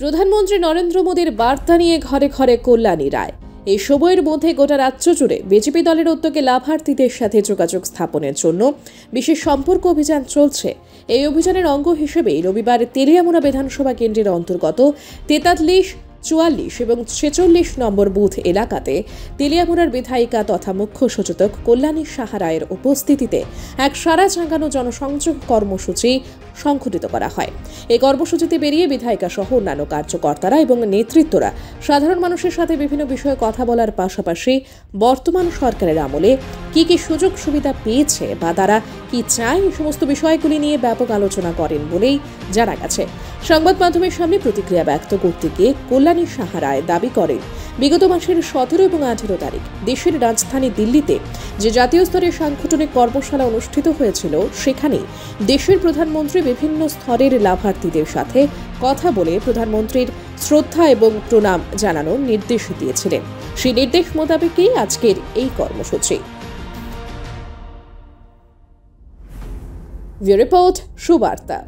প্রধানমন্ত্রী নরেন্দ্র মোদীর বার্তা নিয়ে ঘরে ঘরে কল্যাণী রায়। এই সময়ের মধ্যে গোটা রাজ্য জুড়ে বিজেপি দলের উদ্যোগে লাভার্থীদের সাথে যোগাযোগ স্থাপনের জন্য বিশেষ সম্পর্ক অভিযান চলছে। এই অভিযানের অঙ্গ হিসেবে রবিবার তেলিয়ামুড়া বিধানসভা কেন্দ্রের অন্তর্গত 43, 44 এবং 46 নম্বর বুথ এলাকাতে তেলিয়ামুড়ার বিধায়িকা তথা মুখ্য সচেতক কল্যাণী সাহা রায়ের উপস্থিতিতে এক সারা জাগানো জনসংযোগ কর্মসূচি সংঘটিত করা হয়। এই কর্মসূচিতে বেরিয়ে বিধায়িকা সহ অন্যান্য কার্যকর্তারা এবং নেতৃত্বরা সাধারণ মানুষের সাথে বিভিন্ন বিষয়ে কথা বলার পাশাপাশি বর্তমান সরকারের আমলে কি কি সুযোগ সুবিধা পেয়েছে বা তারা কি চায় এই সমস্ত বিষয়গুলি নিয়ে ব্যাপক আলোচনা করেন বলেই জানা গেছে। সংবাদ মাধ্যমের সামনে প্রতিক্রিয়া ব্যক্ত করতে গিয়ে কল্যাণী সাহা রায় দাবি করেন, বিগত মাসের 17 এবং 18 তারিখ দেশের রাজধানী দিল্লিতে যে জাতীয় স্তরের সাংগঠনিক কর্মশালা অনুষ্ঠিত হয়েছিল, সেখানে দেশের প্রধানমন্ত্রী বিভিন্ন স্তরের লাভার্থীদের সাথে কথা বলে প্রধানমন্ত্রীর শ্রদ্ধা এবং প্রণাম জানানোর নির্দেশ দিয়েছিলেন। সেই নির্দেশ মোতাবেকই আজকের এই কর্মসূচি। রিপোর্ট সুবার্তা।